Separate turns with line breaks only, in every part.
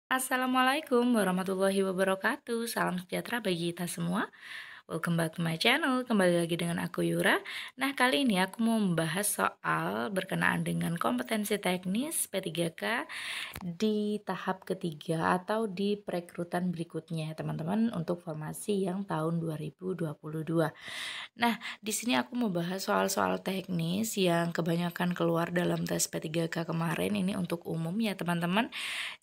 Assalamualaikum warahmatullahi wabarakatuh. Salam sejahtera bagi kita semua. Welcome back to my channel. Kembali lagi dengan aku Yura. Nah, kali ini aku mau membahas soal berkenaan dengan kompetensi teknis P3K di tahap ketiga atau di perekrutan berikutnya, teman-teman, untuk formasi yang tahun 2022. Nah, di sini aku mau bahas soal-soal teknis yang kebanyakan keluar dalam tes P3K kemarin ini untuk umum ya, teman-teman.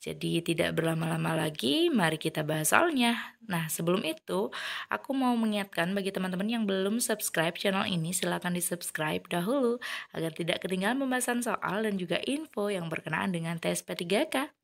Jadi tidak berlama-lama lagi, mari kita bahas soalnya. Nah, sebelum itu, aku mau mengingatkan bagi teman-teman yang belum subscribe channel ini, silakan di-subscribe dahulu agar tidak ketinggalan pembahasan soal dan juga info yang berkenaan dengan tes P3K.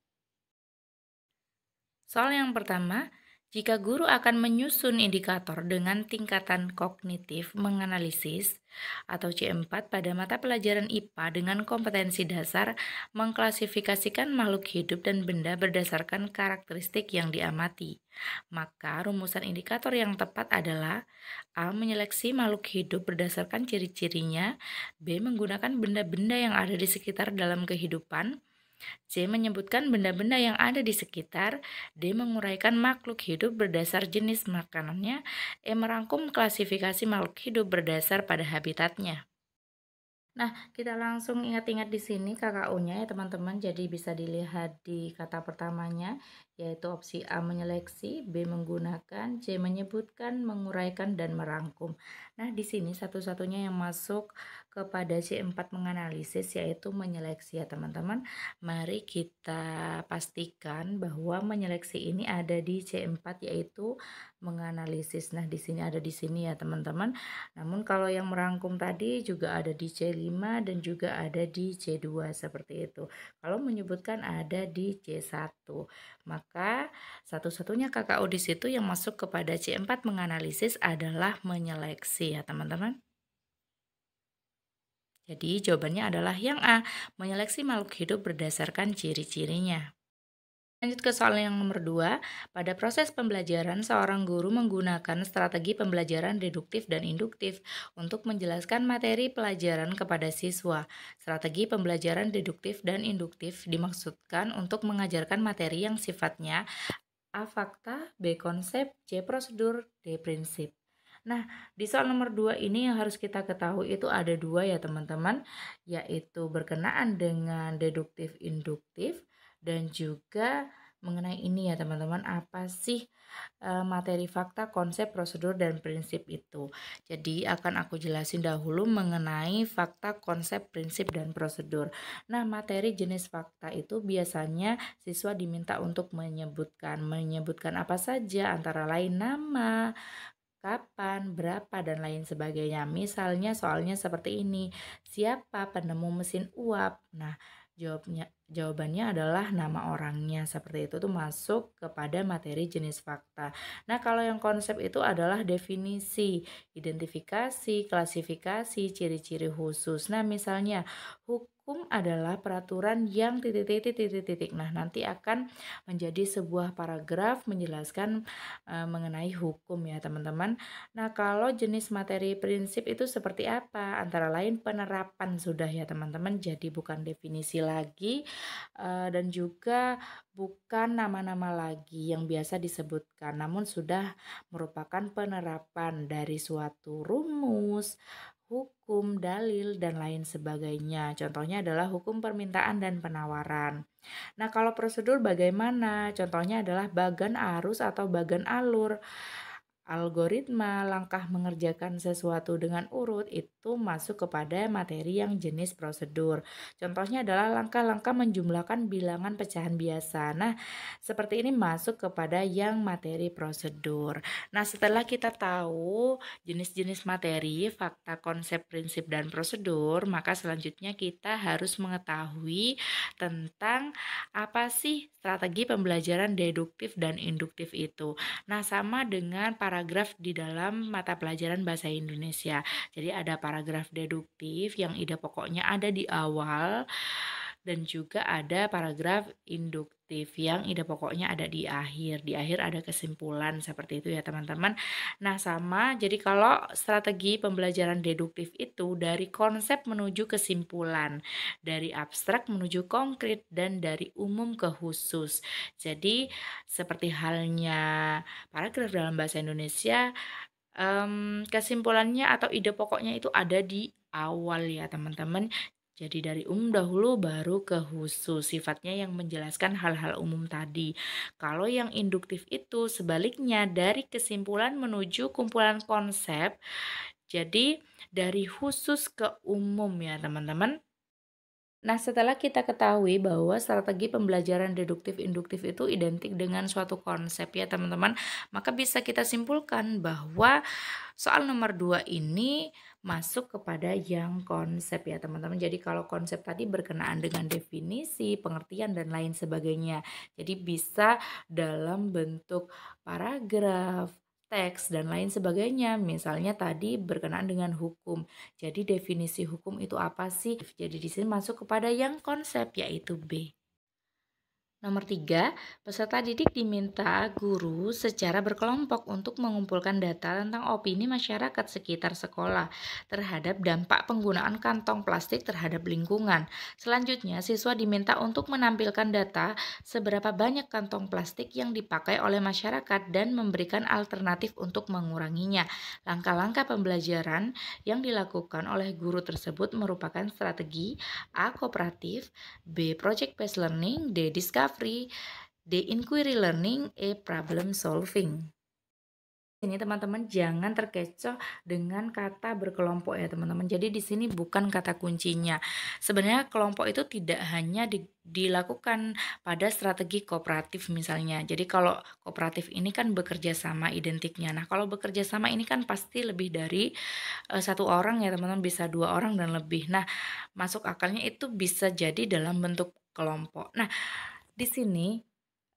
Soal yang pertama, jika guru akan menyusun indikator dengan tingkatan kognitif menganalisis atau C4 pada mata pelajaran IPA dengan kompetensi dasar mengklasifikasikan makhluk hidup dan benda berdasarkan karakteristik yang diamati. Maka rumusan indikator yang tepat adalah A. Menyeleksi makhluk hidup berdasarkan ciri-cirinya, B. Menggunakan benda-benda yang ada di sekitar dalam kehidupan, C. Menyebutkan benda-benda yang ada di sekitar. D. Menguraikan makhluk hidup berdasar jenis makanannya. E. Merangkum klasifikasi makhluk hidup berdasar pada habitatnya. Nah, kita langsung ingat-ingat di sini KKU-nya ya teman-teman. Jadi bisa dilihat di kata pertamanya, yaitu opsi A menyeleksi, B menggunakan, C menyebutkan, menguraikan, dan merangkum. Nah, di sini satu-satunya yang masuk kepada C4 menganalisis yaitu menyeleksi ya teman-teman. Mari kita pastikan bahwa menyeleksi ini ada di C4 yaitu menganalisis. Nah, di sini ada di sini ya teman-teman. Namun kalau yang merangkum tadi juga ada di C5 dan juga ada di C2 seperti itu. Kalau menyebutkan ada di C1. Maka satu-satunya KKU di situ yang masuk kepada C4 menganalisis adalah menyeleksi ya teman-teman. Jadi jawabannya adalah yang A, menyeleksi makhluk hidup berdasarkan ciri-cirinya. Lanjut ke soal yang nomor 2, pada proses pembelajaran seorang guru menggunakan strategi pembelajaran deduktif dan induktif untuk menjelaskan materi pelajaran kepada siswa. Strategi pembelajaran deduktif dan induktif dimaksudkan untuk mengajarkan materi yang sifatnya A. Fakta, B. Konsep, C. Prosedur, D. Prinsip. Nah, di soal nomor 2 ini yang harus kita ketahui itu ada dua ya teman-teman, yaitu berkenaan dengan deduktif induktif dan juga mengenai ini ya teman-teman, apa sih materi fakta, konsep, prosedur, dan prinsip itu. Jadi akan aku jelasin dahulu mengenai fakta, konsep, prinsip, dan prosedur. Nah, materi jenis fakta itu biasanya siswa diminta untuk menyebutkan apa saja antara lain nama, kapan, berapa, dan lain sebagainya. Misalnya soalnya seperti ini, siapa penemu mesin uap? Nah, jawabannya adalah nama orangnya. Seperti itu tuh masuk kepada materi jenis fakta. Nah, kalau yang konsep itu adalah definisi, identifikasi, klasifikasi, ciri-ciri khusus. Nah, misalnya hukum adalah peraturan yang titik-titik. Nah, nanti akan menjadi sebuah paragraf menjelaskan mengenai hukum ya teman-teman. Nah, kalau jenis materi prinsip itu seperti apa? Antara lain penerapan sudah ya teman-teman. Jadi bukan definisi lagi dan juga bukan nama-nama lagi yang biasa disebutkan, namun sudah merupakan penerapan dari suatu rumus, hukum, dalil, dan lain sebagainya. Contohnya adalah hukum permintaan dan penawaran. Nah, kalau prosedur bagaimana? Contohnya adalah bagan arus atau bagan alur. Algoritma langkah mengerjakan sesuatu dengan urut itu masuk kepada materi yang jenis prosedur. Contohnya adalah langkah-langkah menjumlahkan bilangan pecahan biasa. Nah, seperti ini masuk kepada yang materi prosedur. Nah, setelah kita tahu jenis-jenis materi, fakta, konsep, prinsip, dan prosedur, maka selanjutnya kita harus mengetahui tentang apa sih strategi pembelajaran deduktif dan induktif itu. Nah, sama dengan paragraf di dalam mata pelajaran bahasa Indonesia. Jadi ada paragraf deduktif yang ide pokoknya ada di awal dan juga ada paragraf yang ide pokoknya ada di akhir. Di akhir ada kesimpulan seperti itu ya teman-teman. Nah sama, jadi kalau strategi pembelajaran deduktif itu dari konsep menuju kesimpulan, dari abstrak menuju konkret, dan dari umum ke khusus. Jadi seperti halnya paragraf dalam bahasa Indonesia, kesimpulannya atau ide pokoknya itu ada di awal ya teman-teman. Jadi dari umum dahulu baru ke khusus, sifatnya yang menjelaskan hal-hal umum tadi. Kalau yang induktif itu sebaliknya dari kesimpulan menuju kumpulan konsep, jadi dari khusus ke umum ya teman-teman. Nah, setelah kita ketahui bahwa strategi pembelajaran deduktif induktif itu identik dengan suatu konsep ya teman-teman, maka bisa kita simpulkan bahwa soal nomor 2 ini masuk kepada yang konsep ya teman-teman. Jadi kalau konsep tadi berkenaan dengan definisi, pengertian dan lain sebagainya. Jadi bisa dalam bentuk paragraf, teks dan lain sebagainya. Misalnya tadi berkenaan dengan hukum. Jadi definisi hukum itu apa sih? Jadi di sini masuk kepada yang konsep yaitu B. Nomor 3, peserta didik diminta guru secara berkelompok untuk mengumpulkan data tentang opini masyarakat sekitar sekolah terhadap dampak penggunaan kantong plastik terhadap lingkungan. Selanjutnya, siswa diminta untuk menampilkan data seberapa banyak kantong plastik yang dipakai oleh masyarakat dan memberikan alternatif untuk menguranginya. Langkah-langkah pembelajaran yang dilakukan oleh guru tersebut merupakan strategi A. Kooperatif, B. Project Based Learning, D. Discovery, D. Inquiry Learning, E. Problem Solving. Ini teman-teman jangan terkecoh dengan kata berkelompok ya teman-teman. Jadi di sini bukan kata kuncinya. Sebenarnya kelompok itu tidak hanya dilakukan pada strategi kooperatif misalnya. Jadi kalau kooperatif ini kan bekerja sama identiknya. Nah kalau bekerja sama ini kan pasti lebih dari satu orang ya teman-teman, bisa 2 orang dan lebih. Nah masuk akalnya itu bisa jadi dalam bentuk kelompok. Nah di sini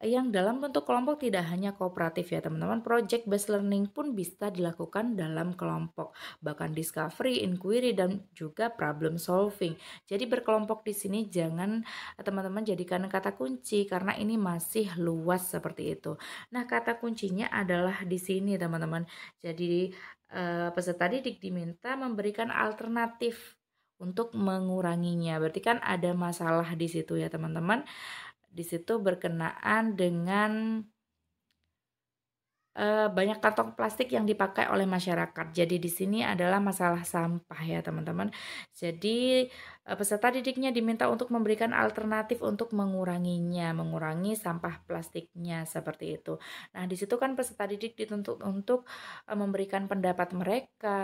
yang dalam bentuk kelompok tidak hanya kooperatif ya teman-teman, project based learning pun bisa dilakukan dalam kelompok, bahkan discovery, inquiry, dan juga problem solving. Jadi berkelompok di sini jangan teman-teman jadikan kata kunci karena ini masih luas seperti itu. Nah kata kuncinya adalah di sini teman-teman. Jadi peserta didik diminta memberikan alternatif untuk menguranginya. Berarti kan ada masalah di situ ya teman-teman. Di situ berkenaan dengan banyak kantong plastik yang dipakai oleh masyarakat. Jadi di sini adalah masalah sampah ya teman-teman. Jadi peserta didiknya diminta untuk memberikan alternatif untuk menguranginya, mengurangi sampah plastiknya seperti itu. Nah di situ kan peserta didik dituntut untuk memberikan pendapat mereka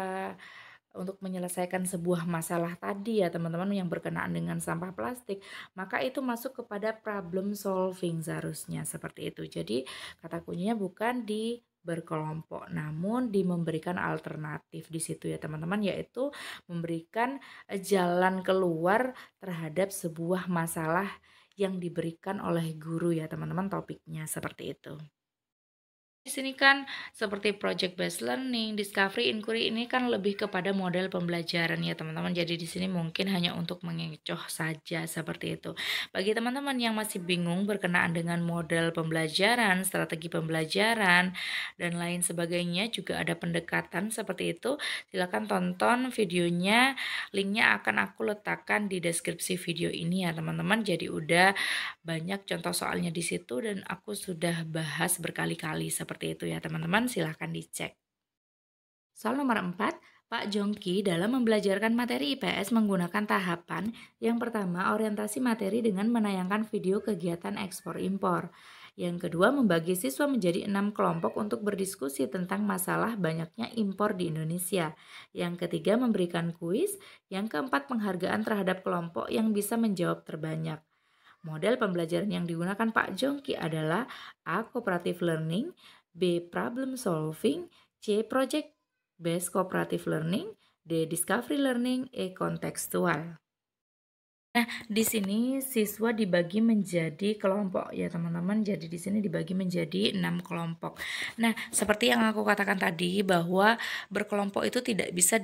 untuk menyelesaikan sebuah masalah tadi ya teman-teman yang berkenaan dengan sampah plastik, maka itu masuk kepada problem solving seharusnya seperti itu. Jadi kata kuncinya bukan di berkelompok namun di memberikan alternatif di situ ya teman-teman, yaitu memberikan jalan keluar terhadap sebuah masalah yang diberikan oleh guru ya teman-teman, topiknya seperti itu. Di sini kan seperti project based learning, discovery, inquiry ini kan lebih kepada model pembelajaran ya teman-teman. Jadi di sini mungkin hanya untuk mengecoh saja seperti itu. Bagi teman-teman yang masih bingung berkenaan dengan model pembelajaran, strategi pembelajaran dan lain sebagainya, juga ada pendekatan seperti itu. Silakan tonton videonya. Linknya akan aku letakkan di deskripsi video ini ya teman-teman. Jadi udah banyak contoh soalnya di situ dan aku sudah bahas berkali-kali seperti itu ya teman-teman, silahkan dicek. Soal nomor 4, Pak Jongki dalam membelajarkan materi IPS menggunakan tahapan yang pertama orientasi materi dengan menayangkan video kegiatan ekspor impor. Yang kedua membagi siswa menjadi 6 kelompok untuk berdiskusi tentang masalah banyaknya impor di Indonesia. Yang ketiga memberikan kuis. Yang keempat penghargaan terhadap kelompok yang bisa menjawab terbanyak. Model pembelajaran yang digunakan Pak Jongki adalah A. Cooperative Learning, B. Problem Solving, C. Project Based Cooperative Learning, D. Discovery Learning, E. Kontekstual. Nah, di sini siswa dibagi menjadi kelompok ya teman-teman. Jadi di sini dibagi menjadi 6 kelompok. Nah, seperti yang aku katakan tadi bahwa berkelompok itu tidak bisa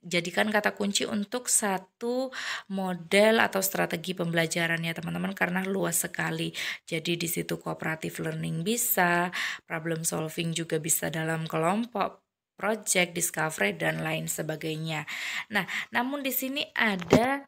jadikan kata kunci untuk satu model atau strategi pembelajaran ya teman-teman, karena luas sekali. Jadi di situ cooperative learning bisa, problem solving juga bisa dalam kelompok, project, discovery dan lain sebagainya. Nah, namun di sini ada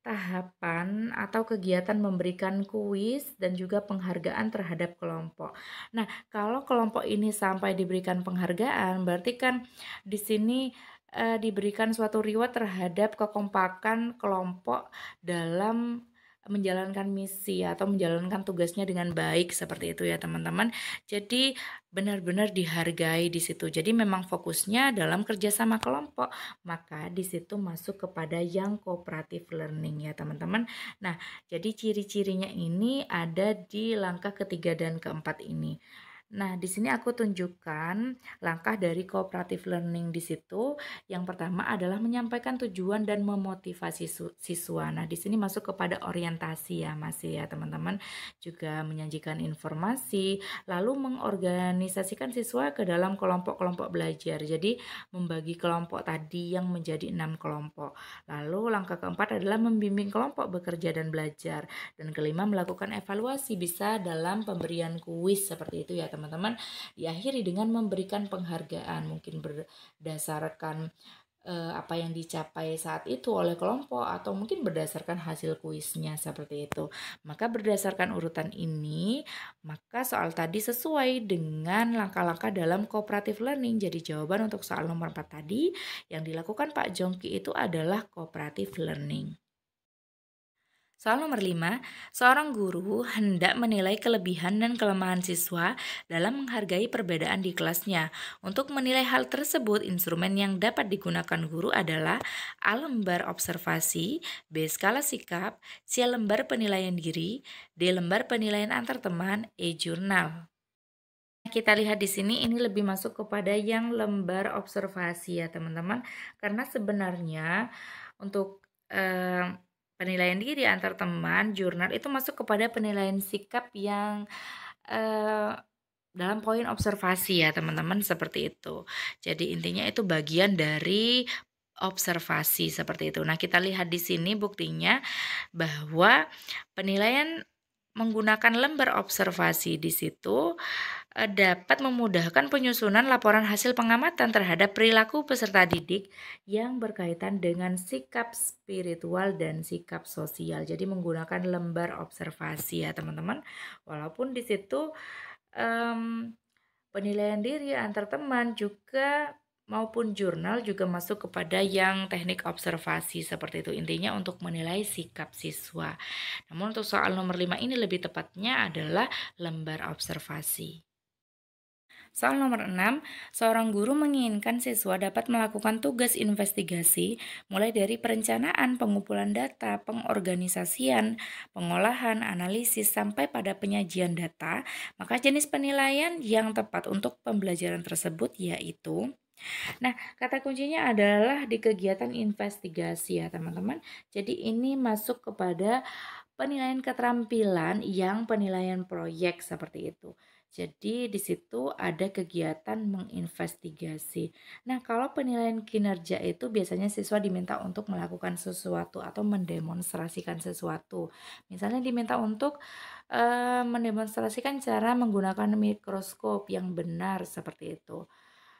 tahapan atau kegiatan memberikan kuis dan juga penghargaan terhadap kelompok. Nah, kalau kelompok ini sampai diberikan penghargaan, berarti kan di sini diberikan suatu reward terhadap kekompakan kelompok dalam menjalankan misi atau menjalankan tugasnya dengan baik seperti itu ya teman-teman. Jadi benar-benar dihargai di situ. Jadi memang fokusnya dalam kerjasama kelompok, maka di situ masuk kepada yang cooperative learning ya teman-teman. Nah, jadi ciri-cirinya ini ada di langkah ketiga dan keempat ini. Nah, di sini aku tunjukkan langkah dari cooperative learning di situ. Yang pertama adalah menyampaikan tujuan dan memotivasi siswa. Nah, di sini masuk kepada orientasi ya, masih ya teman-teman. Juga menyajikan informasi, lalu mengorganisasikan siswa ke dalam kelompok-kelompok belajar. Jadi, membagi kelompok tadi yang menjadi 6 kelompok. Lalu langkah keempat adalah membimbing kelompok bekerja dan belajar. Dan kelima melakukan evaluasi bisa dalam pemberian kuis seperti itu ya teman-teman. Diakhiri dengan memberikan penghargaan mungkin berdasarkan apa yang dicapai saat itu oleh kelompok atau mungkin berdasarkan hasil kuisnya seperti itu. Maka berdasarkan urutan ini, maka soal tadi sesuai dengan langkah-langkah dalam cooperative learning. Jadi jawaban untuk soal nomor 4 tadi yang dilakukan Pak Jongki itu adalah cooperative learning. Soal nomor 5, seorang guru hendak menilai kelebihan dan kelemahan siswa dalam menghargai perbedaan di kelasnya. Untuk menilai hal tersebut, instrumen yang dapat digunakan guru adalah A. Lembar observasi, B. Skala sikap, C. Lembar penilaian diri, D. Lembar penilaian antar teman, E. Jurnal. Kita lihat di sini ini lebih masuk kepada yang lembar observasi ya teman-teman, karena sebenarnya untuk penilaian diri antar teman, jurnal itu masuk kepada penilaian sikap yang eh, dalam poin observasi ya teman-teman, seperti itu. Jadi intinya itu bagian dari observasi seperti itu. Nah, kita lihat di sini buktinya bahwa penilaian menggunakan lembar observasi di situ dapat memudahkan penyusunan laporan hasil pengamatan terhadap perilaku peserta didik yang berkaitan dengan sikap spiritual dan sikap sosial. Jadi menggunakan lembar observasi ya teman-teman. Walaupun di situ penilaian diri antar teman juga maupun jurnal juga masuk kepada yang teknik observasi seperti itu. Intinya untuk menilai sikap siswa. Namun untuk soal nomor 5 ini lebih tepatnya adalah lembar observasi. Soal nomor 6, seorang guru menginginkan siswa dapat melakukan tugas investigasi mulai dari perencanaan, pengumpulan data, pengorganisasian, pengolahan, analisis, sampai pada penyajian data. Maka jenis penilaian yang tepat untuk pembelajaran tersebut yaitu, nah, kata kuncinya adalah di kegiatan investigasi ya teman-teman. Jadi ini masuk kepada penilaian keterampilan yang penilaian proyek seperti itu. Jadi di situ ada kegiatan menginvestigasi. Nah, kalau penilaian kinerja itu biasanya siswa diminta untuk melakukan sesuatu atau mendemonstrasikan sesuatu. Misalnya diminta untuk mendemonstrasikan cara menggunakan mikroskop yang benar seperti itu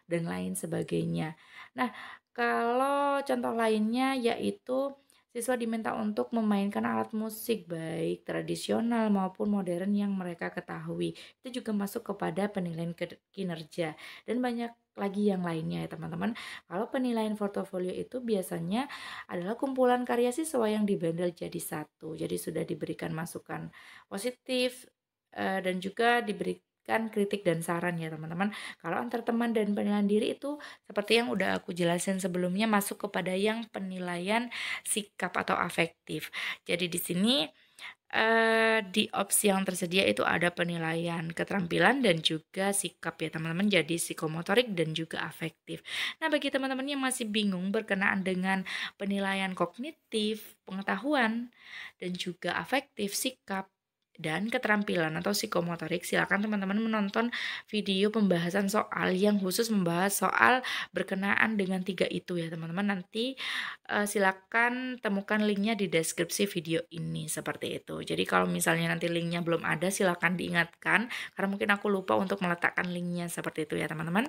dan lain sebagainya. Nah, kalau contoh lainnya yaitu siswa diminta untuk memainkan alat musik baik tradisional maupun modern yang mereka ketahui. Itu juga masuk kepada penilaian kinerja dan banyak lagi yang lainnya ya teman-teman. Kalau penilaian portofolio itu biasanya adalah kumpulan karya siswa yang dibandel jadi satu. Jadi sudah diberikan masukan positif dan juga diberikan kritik dan saran ya teman-teman. Kalau antar teman dan penilaian diri itu seperti yang udah aku jelasin sebelumnya masuk kepada yang penilaian sikap atau afektif. Jadi di sini di opsi yang tersedia itu ada penilaian keterampilan dan juga sikap ya teman-teman, jadi psikomotorik dan juga afektif. Nah, bagi teman-teman yang masih bingung berkenaan dengan penilaian kognitif, pengetahuan, dan juga afektif, sikap, dan keterampilan atau psikomotorik, silakan teman-teman menonton video pembahasan soal yang khusus membahas soal berkenaan dengan 3 itu ya teman-teman. Nanti silakan temukan linknya di deskripsi video ini seperti itu. Jadi kalau misalnya nanti linknya belum ada, silakan diingatkan karena mungkin aku lupa untuk meletakkan linknya seperti itu ya teman-teman.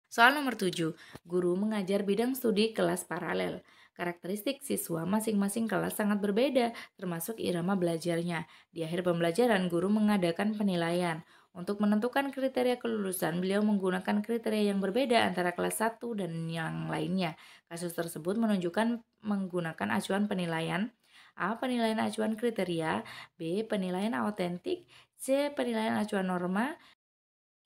Soal nomor 7, guru mengajar bidang studi kelas paralel. Karakteristik siswa masing-masing kelas sangat berbeda, termasuk irama belajarnya. Di akhir pembelajaran, guru mengadakan penilaian. Untuk menentukan kriteria kelulusan, beliau menggunakan kriteria yang berbeda antara kelas 1 dan yang lainnya. Kasus tersebut menunjukkan menggunakan acuan penilaian A. Penilaian acuan kriteria, B. Penilaian autentik, C. Penilaian acuan norma,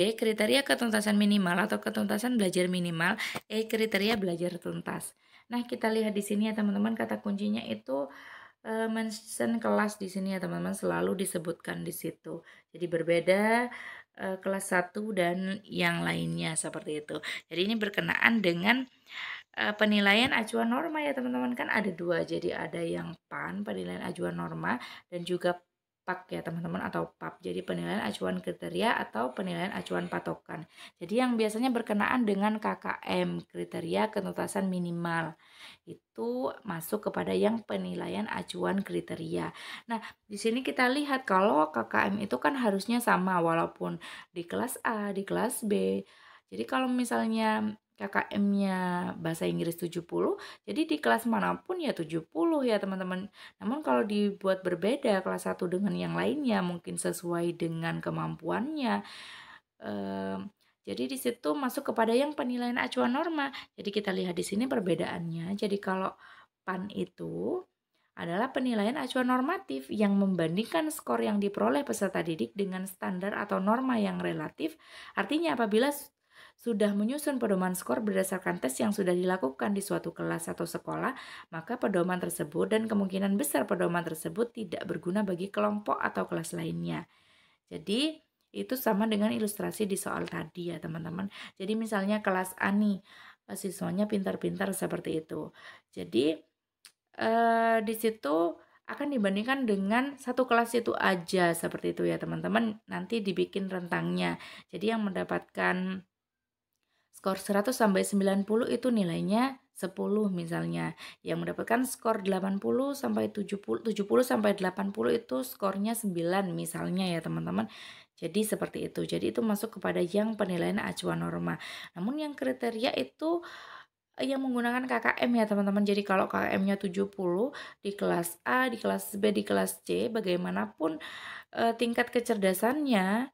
D. Kriteria ketuntasan minimal atau ketuntasan belajar minimal. E. Kriteria belajar tuntas. Nah, kita lihat di sini ya teman-teman, kata kuncinya itu mention kelas di sini ya teman-teman, selalu disebutkan di situ. Jadi berbeda kelas 1 dan yang lainnya seperti itu. Jadi ini berkenaan dengan penilaian acuan norma ya teman-teman, kan ada 2. Jadi ada yang PAN, penilaian acuan norma, dan juga PAK ya teman-teman, atau PAP. Jadi penilaian acuan kriteria atau penilaian acuan patokan. Jadi yang biasanya berkenaan dengan KKM, kriteria ketuntasan minimal, itu masuk kepada yang penilaian acuan kriteria. Nah, di sini kita lihat kalau KKM itu kan harusnya sama walaupun di kelas A, di kelas B. Jadi kalau misalnya KKM-nya bahasa Inggris 70, jadi di kelas manapun ya 70 ya teman-teman. Namun kalau dibuat berbeda kelas 1 dengan yang lainnya, mungkin sesuai dengan kemampuannya. Jadi di situ masuk kepada yang penilaian acuan norma. Jadi kita lihat di sini perbedaannya. Jadi kalau PAN itu adalah penilaian acuan normatif yang membandingkan skor yang diperoleh peserta didik dengan standar atau norma yang relatif. Artinya apabila sudah menyusun pedoman skor berdasarkan tes yang sudah dilakukan di suatu kelas atau sekolah, maka pedoman tersebut dan kemungkinan besar pedoman tersebut tidak berguna bagi kelompok atau kelas lainnya. Jadi itu sama dengan ilustrasi di soal tadi ya teman-teman. Jadi misalnya kelas A nih, siswanya pintar-pintar seperti itu. Jadi di situ akan dibandingkan dengan satu kelas itu aja seperti itu ya teman-teman. Nanti dibikin rentangnya. Jadi yang mendapatkan skor 100 sampai 90 itu nilainya 10 misalnya. Yang mendapatkan skor 80 sampai 70, 70 sampai 80 itu skornya 9 misalnya ya teman-teman. Jadi seperti itu. Jadi itu masuk kepada yang penilaian acuan norma. Namun yang kriteria itu yang menggunakan KKM ya teman-teman. Jadi kalau KKM-nya 70 di kelas A, di kelas B, di kelas C, bagaimanapun tingkat kecerdasannya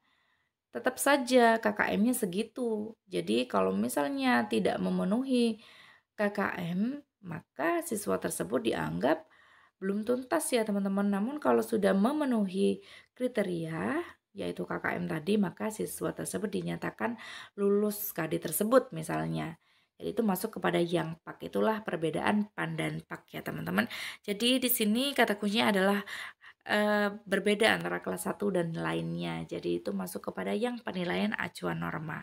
tetap saja KKM-nya segitu. Jadi kalau misalnya tidak memenuhi KKM, maka siswa tersebut dianggap belum tuntas ya teman-teman. Namun kalau sudah memenuhi kriteria, yaitu KKM tadi, maka siswa tersebut dinyatakan lulus KD tersebut misalnya. Jadi itu masuk kepada yang PAK. Itulah perbedaan PAN dan PAK ya teman-teman. Jadi di sini kata kuncinya adalah berbeda antara kelas 1 dan lainnya. Jadi itu masuk kepada yang penilaian acuan norma.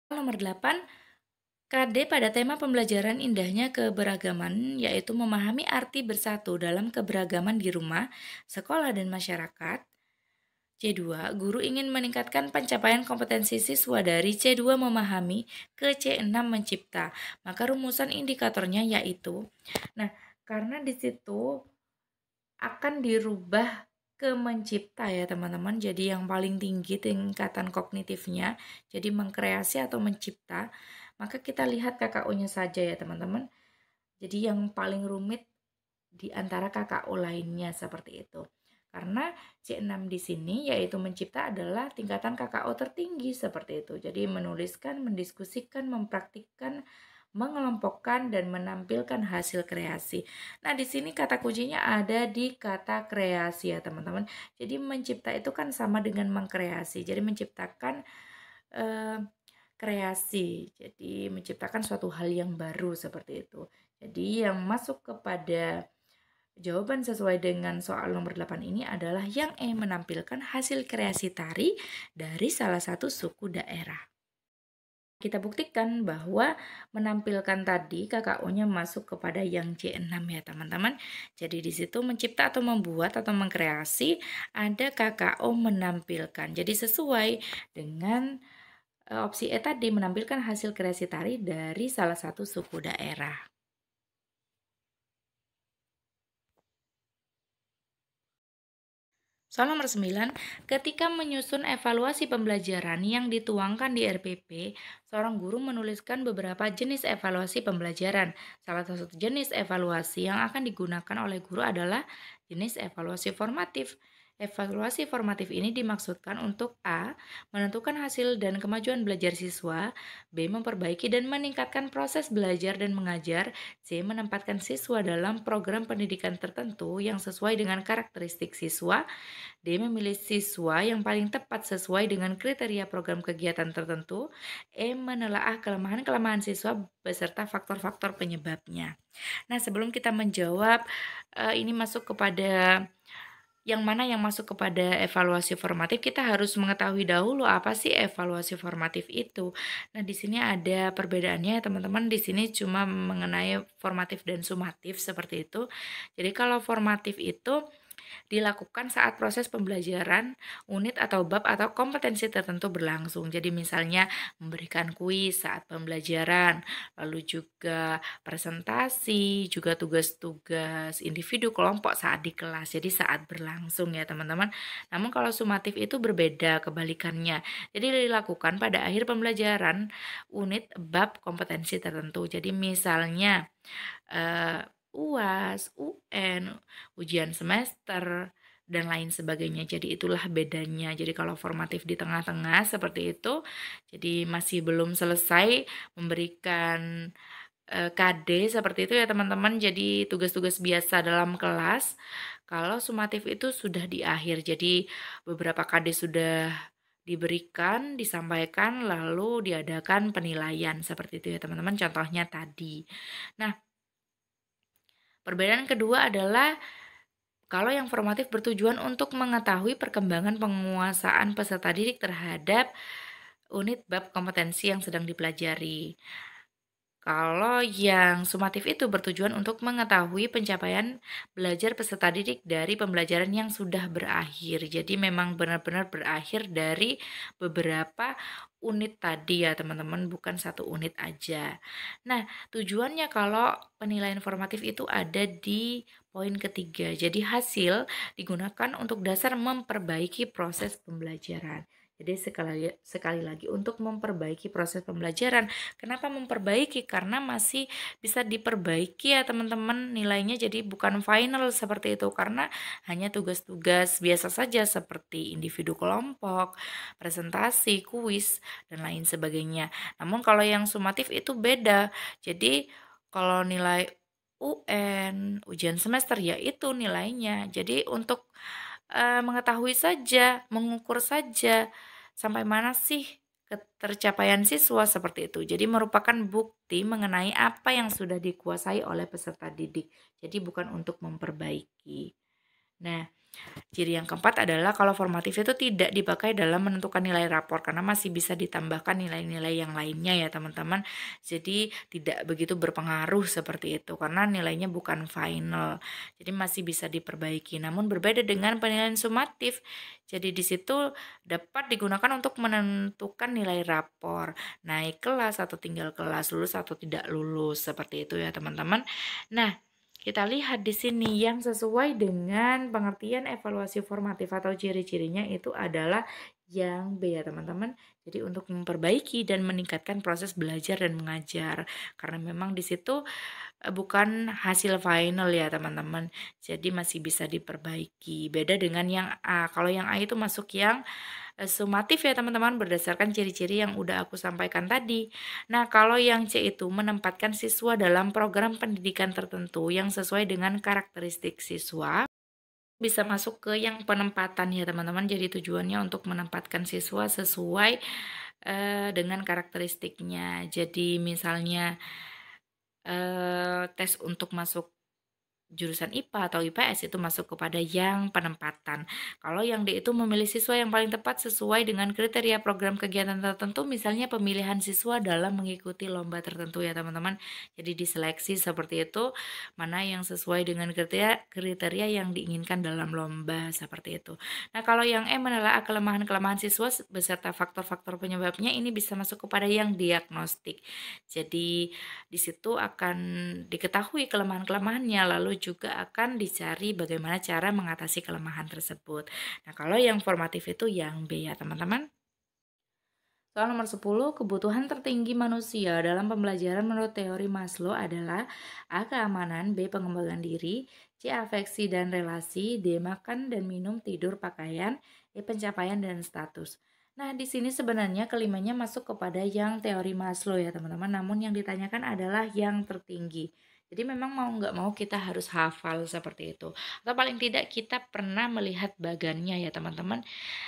Nomor 8, KD pada tema pembelajaran indahnya keberagaman, yaitu memahami arti bersatu dalam keberagaman di rumah, sekolah, dan masyarakat. C2, guru ingin meningkatkan pencapaian kompetensi siswa dari C2 memahami ke C6 mencipta. Maka rumusan indikatornya yaitu, nah karena di situ akan dirubah ke mencipta ya teman-teman. Jadi yang paling tinggi tingkatan kognitifnya, jadi mengkreasi atau mencipta. Maka kita lihat KKU-nya saja ya teman-teman. Jadi yang paling rumit di antara KKU lainnya seperti itu. Karena C6 di sini yaitu mencipta adalah tingkatan KKU tertinggi seperti itu. Jadi menuliskan, mendiskusikan, mempraktikkan, mengelompokkan, dan menampilkan hasil kreasi. Nah, di sini kata kuncinya ada di kata kreasi ya, teman-teman. Jadi mencipta itu kan sama dengan mengkreasi. Jadi menciptakan kreasi. Jadi menciptakan suatu hal yang baru seperti itu. Jadi yang masuk kepada jawaban sesuai dengan soal nomor 8 ini adalah yang E, menampilkan hasil kreasi tari dari salah satu suku daerah. Kita buktikan bahwa menampilkan tadi KKO-nya masuk kepada yang C6 ya teman-teman. Jadi di situ mencipta atau membuat atau mengkreasi ada KKO menampilkan. Jadi sesuai dengan opsi E tadi menampilkan hasil kreasi tari dari salah satu suku daerah. Soal nomor 9, ketika menyusun evaluasi pembelajaran yang dituangkan di RPP, seorang guru menuliskan beberapa jenis evaluasi pembelajaran. Salah satu jenis evaluasi yang akan digunakan oleh guru adalah jenis evaluasi formatif. Evaluasi formatif ini dimaksudkan untuk A. Menentukan hasil dan kemajuan belajar siswa, B. Memperbaiki dan meningkatkan proses belajar dan mengajar, C. Menempatkan siswa dalam program pendidikan tertentu yang sesuai dengan karakteristik siswa, D. Memilih siswa yang paling tepat sesuai dengan kriteria program kegiatan tertentu. E. Menelaah kelemahan-kelemahan siswa beserta faktor-faktor penyebabnya. Nah, sebelum kita menjawab, ini masuk kepada yang mana yang masuk kepada evaluasi formatif, kita harus mengetahui dahulu apa sih evaluasi formatif itu. Nah, di sini ada perbedaannya teman-teman. Di sini cuma mengenai formatif dan sumatif seperti itu. Jadi kalau formatif itu dilakukan saat proses pembelajaran unit atau bab atau kompetensi tertentu berlangsung. Jadi misalnya memberikan kuis saat pembelajaran, lalu juga presentasi, juga tugas-tugas individu kelompok saat di kelas. Jadi saat berlangsung ya teman-teman. Namun kalau sumatif itu berbeda kebalikannya. Jadi dilakukan pada akhir pembelajaran unit bab kompetensi tertentu. Jadi misalnya UAS, UN, ujian semester, dan lain sebagainya. Jadi itulah bedanya. Jadi kalau formatif di tengah-tengah seperti itu, jadi masih belum selesai memberikan KD seperti itu ya teman-teman. Jadi tugas-tugas biasa dalam kelas. Kalau sumatif itu sudah di akhir. Jadi beberapa KD sudah diberikan, disampaikan, lalu diadakan penilaian seperti itu ya teman-teman. Contohnya tadi. Nah, perbedaan kedua adalah kalau yang formatif bertujuan untuk mengetahui perkembangan penguasaan peserta didik terhadap unit bab kompetensi yang sedang dipelajari. Kalau yang sumatif itu bertujuan untuk mengetahui pencapaian belajar peserta didik dari pembelajaran yang sudah berakhir. Jadi memang benar-benar berakhir dari beberapa unit tadi ya teman-teman, bukan satu unit aja. Nah, tujuannya kalau penilaian formatif itu ada di poin ketiga. Jadi hasil digunakan untuk dasar memperbaiki proses pembelajaran. Jadi sekali lagi untuk memperbaiki proses pembelajaran. Kenapa memperbaiki? Karena masih bisa diperbaiki ya teman-teman nilainya, jadi bukan final seperti itu karena hanya tugas-tugas biasa saja seperti individu kelompok, presentasi, kuis, dan lain sebagainya. Namun kalau yang sumatif itu beda. Jadi kalau nilai UN, ujian semester ya itu nilainya. Jadi untuk mengetahui saja, mengukur saja sampai mana sih ketercapaian siswa seperti itu. Jadi merupakan bukti mengenai apa yang sudah dikuasai oleh peserta didik. Jadi bukan untuk memperbaiki. Nah, ciri yang keempat adalah kalau formatif itu tidak dipakai dalam menentukan nilai rapor karena masih bisa ditambahkan nilai-nilai yang lainnya ya teman-teman. Jadi tidak begitu berpengaruh seperti itu karena nilainya bukan final. Jadi masih bisa diperbaiki. Namun berbeda dengan penilaian sumatif. Jadi di situ dapat digunakan untuk menentukan nilai rapor, naik kelas atau tinggal kelas, lulus atau tidak lulus seperti itu ya teman-teman. Nah, kita lihat di sini yang sesuai dengan pengertian evaluasi formatif atau ciri-cirinya itu adalah yang B ya teman-teman. Jadi untuk memperbaiki dan meningkatkan proses belajar dan mengajar. Karena memang di situ bukan hasil final ya teman-teman. Jadi masih bisa diperbaiki. Beda dengan yang A. Kalau yang A itu masuk yang sumatif ya teman-teman berdasarkan ciri-ciri yang udah aku sampaikan tadi. Nah, kalau yang C itu menempatkan siswa dalam program pendidikan tertentu yang sesuai dengan karakteristik siswa, bisa masuk ke yang penempatan ya teman-teman. Jadi tujuannya untuk menempatkan siswa sesuai dengan karakteristiknya. Jadi misalnya tes untuk masuk jurusan IPA atau IPS itu masuk kepada yang penempatan. Kalau yang D itu memilih siswa yang paling tepat sesuai dengan kriteria program kegiatan tertentu, misalnya pemilihan siswa dalam mengikuti lomba tertentu ya teman-teman. Jadi diseleksi seperti itu, mana yang sesuai dengan kriteria yang diinginkan dalam lomba seperti itu. Nah, kalau yang E menelaah kelemahan-kelemahan siswa beserta faktor-faktor penyebabnya, ini bisa masuk kepada yang diagnostik. Jadi di situ akan diketahui kelemahan-kelemahannya, lalu juga akan dicari bagaimana cara mengatasi kelemahan tersebut. Nah, kalau yang formatif itu yang B ya, teman-teman. Soal nomor 10, kebutuhan tertinggi manusia dalam pembelajaran menurut teori Maslow adalah A. Keamanan, B. Pengembangan diri, C. Afeksi dan relasi, D. Makan dan minum, tidur, pakaian, E. Pencapaian dan status. Nah, di sini sebenarnya kelimanya masuk kepada yang teori Maslow ya teman-teman, namun yang ditanyakan adalah yang tertinggi. Jadi memang mau nggak mau kita harus hafal seperti itu. Atau paling tidak kita pernah melihat bagannya ya teman-teman,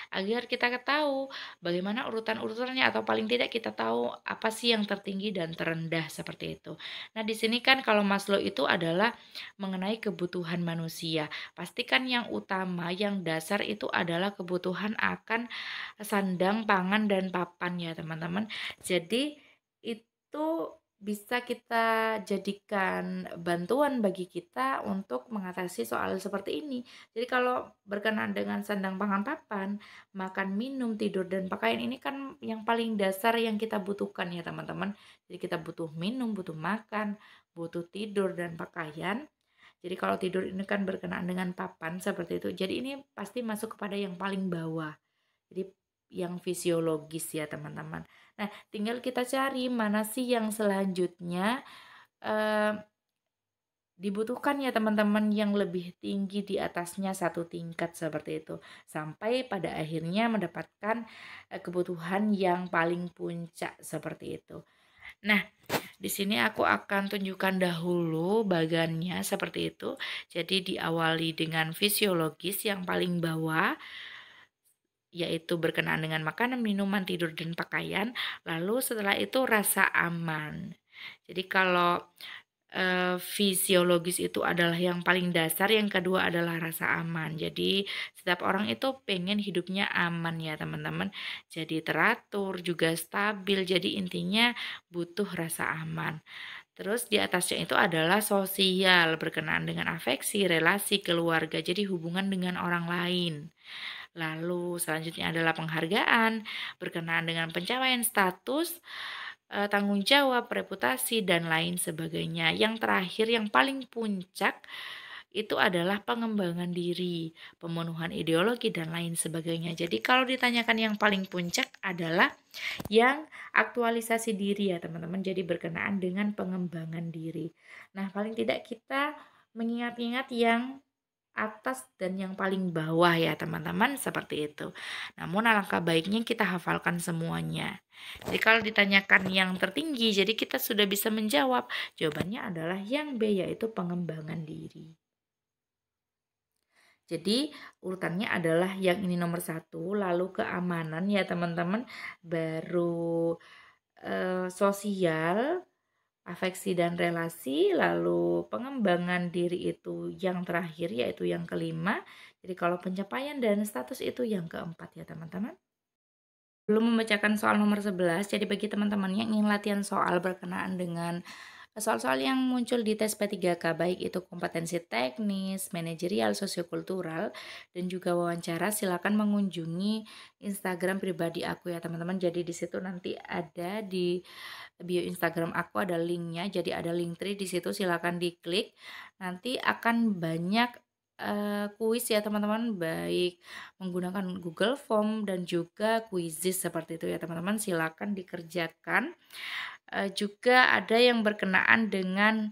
agar kita tahu bagaimana urutan-urutannya atau paling tidak kita tahu apa sih yang tertinggi dan terendah seperti itu. Nah, di sini kan kalau Maslow itu adalah mengenai kebutuhan manusia. Pastikan yang utama, yang dasar itu adalah kebutuhan akan sandang, pangan, dan papan ya teman-teman. Jadi itu bisa kita jadikan bantuan bagi kita untuk mengatasi soal seperti ini. Jadi kalau berkenaan dengan sandang, pangan, papan, makan, minum, tidur, dan pakaian ini kan yang paling dasar yang kita butuhkan ya teman-teman. Jadi kita butuh minum, butuh makan, butuh tidur, dan pakaian. Jadi kalau tidur ini kan berkenaan dengan papan seperti itu. Jadi ini pasti masuk kepada yang paling bawah. Jadi yang fisiologis ya teman-teman. Nah, tinggal kita cari mana sih yang selanjutnya eh, dibutuhkan ya teman-teman yang lebih tinggi di atasnya satu tingkat seperti itu. Sampai pada akhirnya mendapatkan kebutuhan yang paling puncak seperti itu. Nah, di sini aku akan tunjukkan dahulu bagannya seperti itu. Jadi diawali dengan fisiologis yang paling bawah, yaitu berkenaan dengan makanan, minuman, tidur, dan pakaian. Lalu setelah itu rasa aman. Jadi kalau fisiologis itu adalah yang paling dasar, yang kedua adalah rasa aman. Jadi setiap orang itu pengen hidupnya aman ya teman-teman. Jadi teratur, juga stabil. Jadi intinya butuh rasa aman. Terus di atasnya itu adalah sosial, berkenaan dengan afeksi, relasi, keluarga, jadi hubungan dengan orang lain. Lalu selanjutnya adalah penghargaan, berkenaan dengan pencapaian status, tanggung jawab, reputasi, dan lain sebagainya. Yang terakhir, yang paling puncak, itu adalah pengembangan diri, pemenuhan ideologi, dan lain sebagainya. Jadi kalau ditanyakan yang paling puncak adalah yang aktualisasi diri ya teman-teman. Jadi berkenaan dengan pengembangan diri. Nah, paling tidak kita mengingat-ingat yang atas dan yang paling bawah ya teman-teman, seperti itu. Namun alangkah baiknya kita hafalkan semuanya. Jadi kalau ditanyakan yang tertinggi, jadi kita sudah bisa menjawab. Jawabannya adalah yang B, yaitu pengembangan diri. Jadi urutannya adalah yang ini nomor 1, lalu keamanan ya teman-teman, baru sosial, afeksi dan relasi, lalu pengembangan diri itu yang terakhir yaitu yang kelima. Jadi kalau pencapaian dan status itu yang keempat ya teman-teman. Belum membacakan soal nomor 11, jadi bagi teman-teman yang ingin latihan soal berkenaan dengan soal-soal yang muncul di tes P3K, baik itu kompetensi teknis, manajerial, sosiokultural, dan juga wawancara, silakan mengunjungi Instagram pribadi aku ya teman-teman. Jadi di situ nanti ada di bio Instagram aku ada linknya, jadi ada Linktree di situ, silakan diklik. Nanti akan banyak kuis ya teman-teman, baik menggunakan Google Form dan juga Quizizz seperti itu ya teman-teman, silakan dikerjakan. Juga ada yang berkenaan dengan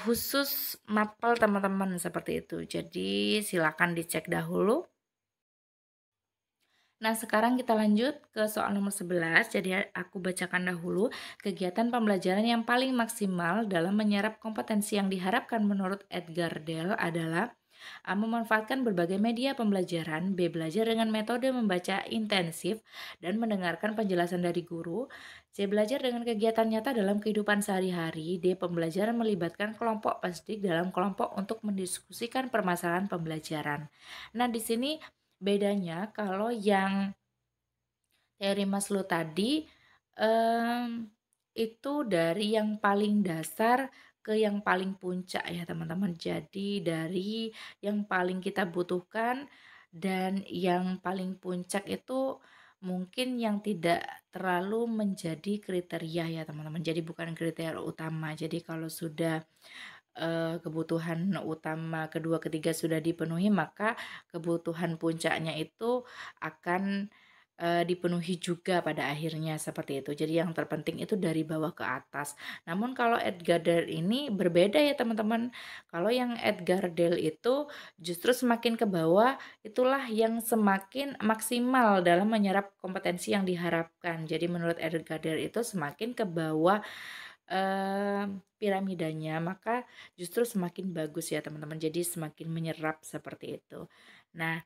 khusus mapel teman-teman seperti itu. Jadi silakan dicek dahulu. Nah, sekarang kita lanjut ke soal nomor 11. Jadi aku bacakan dahulu. Kegiatan pembelajaran yang paling maksimal dalam menyerap kompetensi yang diharapkan menurut Edgar Dell adalah A. Memanfaatkan berbagai media pembelajaran. B. Belajar dengan metode membaca intensif dan mendengarkan penjelasan dari guru. C. Belajar dengan kegiatan nyata dalam kehidupan sehari-hari. D. Pembelajaran melibatkan kelompok peserta dalam kelompok untuk mendiskusikan permasalahan pembelajaran. Nah, di sini bedanya kalau yang teori Maslow tadi itu dari yang paling dasar ke yang paling puncak ya teman-teman. Jadi dari yang paling kita butuhkan dan yang paling puncak itu mungkin yang tidak terlalu menjadi kriteria ya teman-teman. Jadi bukan kriteria utama. Jadi kalau sudah kebutuhan utama kedua ketiga sudah dipenuhi, maka kebutuhan puncaknya itu akan dipenuhi juga pada akhirnya seperti itu. Jadi yang terpenting itu dari bawah ke atas. Namun kalau Edgar Dale ini berbeda ya teman-teman. Kalau yang Edgar Dale itu justru semakin ke bawah itulah yang semakin maksimal dalam menyerap kompetensi yang diharapkan. Jadi menurut Edgar Dale itu semakin ke bawah piramidanya, maka justru semakin bagus ya teman-teman. Jadi semakin menyerap seperti itu. Nah,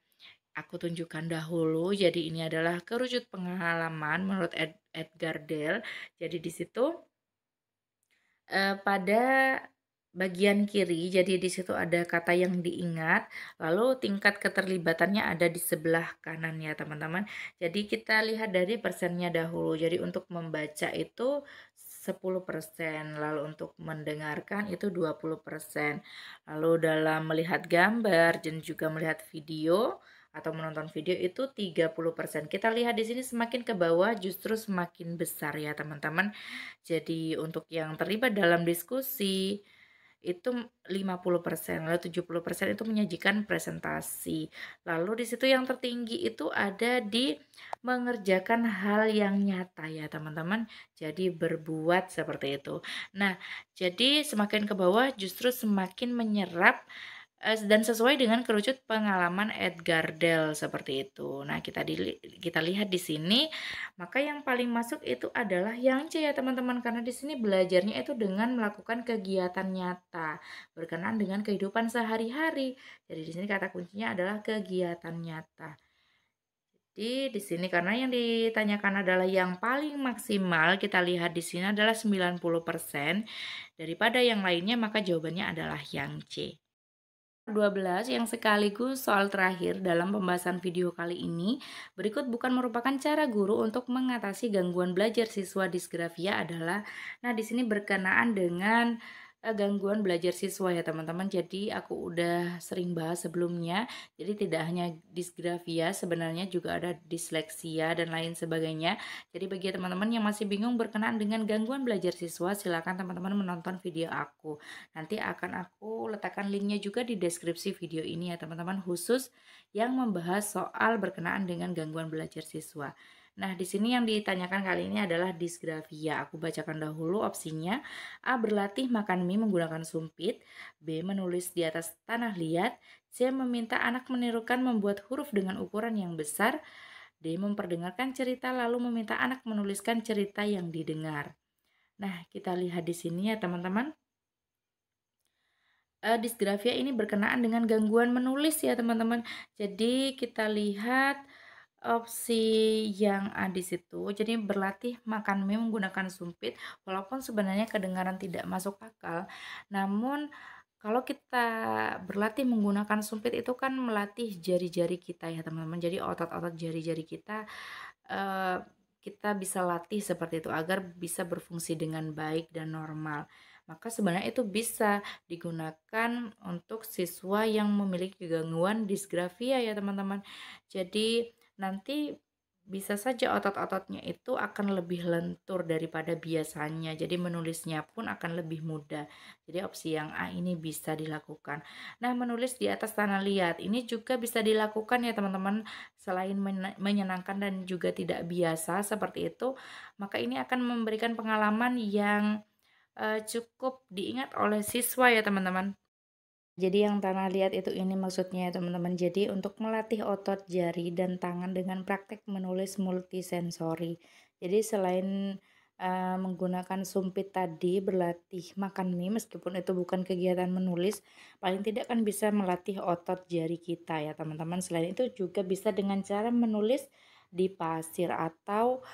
aku tunjukkan dahulu. Jadi ini adalah kerucut pengalaman menurut Edgar Dale. Jadi di situ pada bagian kiri, jadi di situ ada kata yang diingat, lalu tingkat keterlibatannya ada di sebelah kanan ya teman-teman. Jadi kita lihat dari persennya dahulu. Jadi untuk membaca itu 10%, lalu untuk mendengarkan itu 20%. Lalu dalam melihat gambar dan juga melihat video atau menonton video itu 30%. Kita lihat di sini semakin ke bawah justru semakin besar ya teman-teman. Jadi untuk yang terlibat dalam diskusi itu 50%, lalu 70% itu menyajikan presentasi. Lalu di situ yang tertinggi itu ada di mengerjakan hal yang nyata ya teman-teman. Jadi berbuat seperti itu. Nah, jadi semakin ke bawah justru semakin menyerap dan sesuai dengan kerucut pengalaman Edgar Dale seperti itu. Nah, kita lihat di sini, maka yang paling masuk itu adalah yang C ya teman-teman, karena di sini belajarnya itu dengan melakukan kegiatan nyata berkenaan dengan kehidupan sehari-hari. Jadi di sini kata kuncinya adalah kegiatan nyata. Jadi di sini karena yang ditanyakan adalah yang paling maksimal, kita lihat di sini adalah 90% daripada yang lainnya, maka jawabannya adalah yang C. 12 yang sekaligus soal terakhir dalam pembahasan video kali ini. Berikut bukan merupakan cara guru untuk mengatasi gangguan belajar siswa disgrafia adalah, nah di sini berkenaan dengan gangguan belajar siswa ya teman-teman. Jadi aku udah sering bahas sebelumnya. Jadi tidak hanya disgrafia, sebenarnya juga ada disleksia dan lain sebagainya. Jadi bagi teman-teman yang masih bingung berkenaan dengan gangguan belajar siswa, silakan teman-teman menonton video aku. Nanti akan aku letakkan linknya juga di deskripsi video ini ya teman-teman, khusus yang membahas soal berkenaan dengan gangguan belajar siswa. Nah, di sini yang ditanyakan kali ini adalah disgrafia. Aku bacakan dahulu opsinya. A. Berlatih makan mie menggunakan sumpit. B. Menulis di atas tanah liat. C. Meminta anak menirukan membuat huruf dengan ukuran yang besar. D. Memperdengarkan cerita lalu meminta anak menuliskan cerita yang didengar. Nah, kita lihat di sini ya teman-teman. Disgrafia ini berkenaan dengan gangguan menulis ya teman-teman. Jadi kita lihat opsi yang A di situ. Jadi berlatih makan mie menggunakan sumpit, walaupun sebenarnya kedengaran tidak masuk akal. Namun kalau kita berlatih menggunakan sumpit itu kan melatih jari-jari kita ya teman-teman. Jadi otot-otot jari-jari kita eh, kita bisa latih seperti itu agar bisa berfungsi dengan baik dan normal. Maka sebenarnya itu bisa digunakan untuk siswa yang memiliki gangguan disgrafia ya teman-teman. Jadi nanti bisa saja otot-ototnya itu akan lebih lentur daripada biasanya. Jadi menulisnya pun akan lebih mudah. Jadi opsi yang A ini bisa dilakukan. Nah, menulis di atas tanah liat ini juga bisa dilakukan ya teman-teman. Selain menyenangkan dan juga tidak biasa seperti itu, maka ini akan memberikan pengalaman yang cukup diingat oleh siswa ya teman-teman. Jadi yang tanah liat itu ini maksudnya ya teman-teman. Jadi untuk melatih otot jari dan tangan dengan praktek menulis multisensori. Jadi selain menggunakan sumpit tadi berlatih makan mie meskipun itu bukan kegiatan menulis, paling tidak kan bisa melatih otot jari kita ya teman-teman. Selain itu juga bisa dengan cara menulis di pasir atau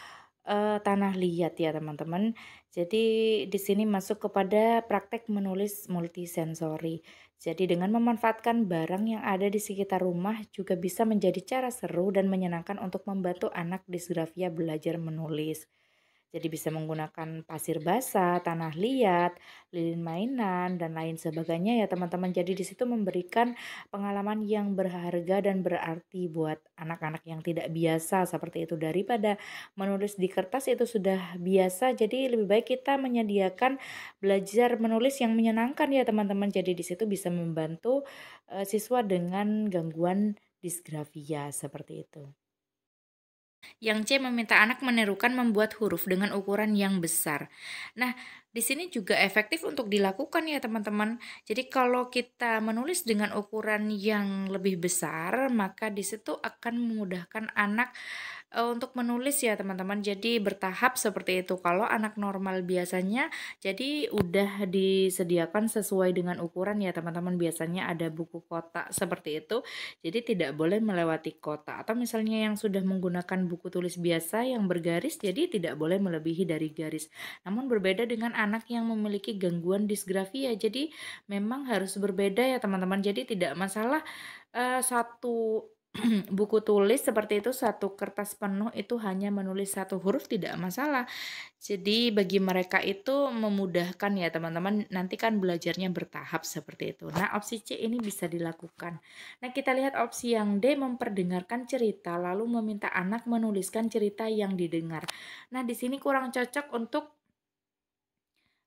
tanah liat ya teman-teman. Jadi di sini masuk kepada praktek menulis multisensori. Jadi dengan memanfaatkan barang yang ada di sekitar rumah juga bisa menjadi cara seru dan menyenangkan untuk membantu anak disgrafia belajar menulis. Jadi bisa menggunakan pasir basah, tanah liat, lilin mainan, dan lain sebagainya ya teman-teman. Jadi di situ memberikan pengalaman yang berharga dan berarti buat anak-anak yang tidak biasa seperti itu. Daripada menulis di kertas itu sudah biasa, jadi lebih baik kita menyediakan belajar menulis yang menyenangkan ya teman-teman. Jadi di situ bisa membantu siswa dengan gangguan disgrafia seperti itu. Yang C meminta anak menirukan membuat huruf dengan ukuran yang besar. Nah, di sini juga efektif untuk dilakukan ya teman-teman. Jadi kalau kita menulis dengan ukuran yang lebih besar, maka di situ akan memudahkan anak untuk menulis ya teman-teman. Jadi bertahap seperti itu. Kalau anak normal biasanya jadi udah disediakan sesuai dengan ukuran ya teman-teman. Biasanya ada buku kotak seperti itu. Jadi tidak boleh melewati kotak. Atau misalnya yang sudah menggunakan buku tulis biasa yang bergaris, jadi tidak boleh melebihi dari garis. Namun berbeda dengan anak yang memiliki gangguan disgrafia. Jadi memang harus berbeda ya teman-teman. Jadi tidak masalah satu buku tulis seperti itu, satu kertas penuh itu hanya menulis satu huruf tidak masalah. Jadi bagi mereka itu memudahkan ya teman-teman, nanti kan belajarnya bertahap seperti itu. Nah, opsi C ini bisa dilakukan. Nah, kita lihat opsi yang D, memperdengarkan cerita lalu meminta anak menuliskan cerita yang didengar. Nah, di sini kurang cocok untuk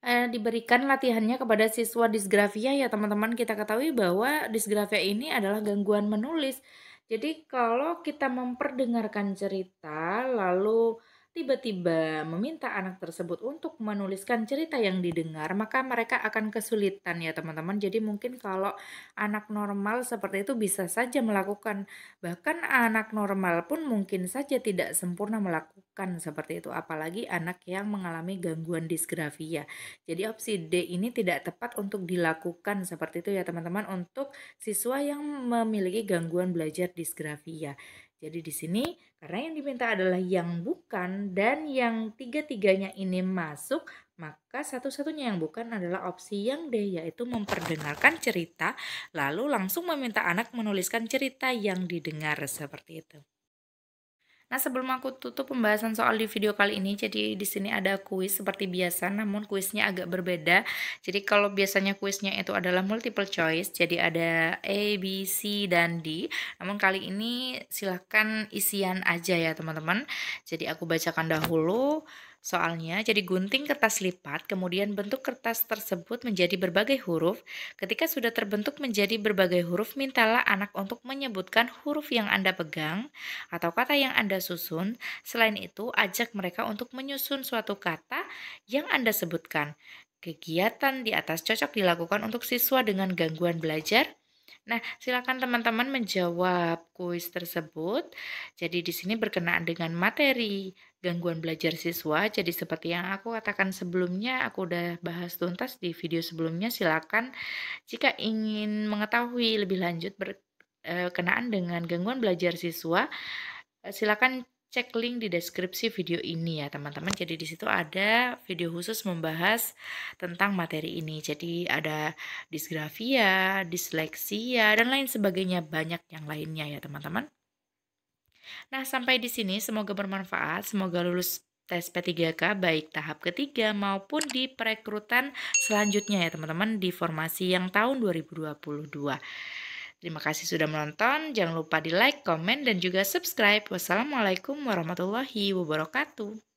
diberikan latihannya kepada siswa disgrafia ya teman-teman. Kita ketahui bahwa disgrafia ini adalah gangguan menulis. Jadi kalau kita memperdengarkan cerita lalu tiba-tiba meminta anak tersebut untuk menuliskan cerita yang didengar, maka mereka akan kesulitan ya teman-teman. Jadi mungkin kalau anak normal seperti itu bisa saja melakukan. Bahkan anak normal pun mungkin saja tidak sempurna melakukan seperti itu, apalagi anak yang mengalami gangguan disgrafia. Jadi opsi D ini tidak tepat untuk dilakukan seperti itu ya teman-teman untuk siswa yang memiliki gangguan belajar disgrafia. Jadi di sini karena yang diminta adalah yang bukan dan yang tiga-tiganya ini masuk, maka satu-satunya yang bukan adalah opsi yang D, yaitu memperdengarkan cerita lalu langsung meminta anak menuliskan cerita yang didengar seperti itu. Nah, sebelum aku tutup pembahasan soal di video kali ini, jadi di sini ada kuis seperti biasa, namun kuisnya agak berbeda. Jadi kalau biasanya kuisnya itu adalah multiple choice, jadi ada A, B, C, dan D. Namun kali ini silahkan isian aja ya teman-teman. Jadi aku bacakan dahulu soalnya. Jadi gunting kertas lipat, kemudian bentuk kertas tersebut menjadi berbagai huruf. Ketika sudah terbentuk menjadi berbagai huruf, mintalah anak untuk menyebutkan huruf yang Anda pegang atau kata yang Anda susun. Selain itu, ajak mereka untuk menyusun suatu kata yang Anda sebutkan. Kegiatan di atas cocok dilakukan untuk siswa dengan gangguan belajar. Nah, silakan teman-teman menjawab kuis tersebut. Jadi di sini berkenaan dengan materi gangguan belajar siswa. Jadi seperti yang aku katakan sebelumnya, aku udah bahas tuntas di video sebelumnya. Silakan jika ingin mengetahui lebih lanjut berkenaan dengan gangguan belajar siswa, silakan cek link di deskripsi video ini ya teman-teman. Jadi di situ ada video khusus membahas tentang materi ini. Jadi ada disgrafia, disleksia, dan lain sebagainya, banyak yang lainnya ya teman-teman. Nah, sampai di sini semoga bermanfaat, semoga lulus tes P3K baik tahap ketiga maupun di perekrutan selanjutnya ya teman-teman di formasi yang tahun 2022. Terima kasih sudah menonton, jangan lupa di like, komen, dan juga subscribe. Wassalamualaikum warahmatullahi wabarakatuh.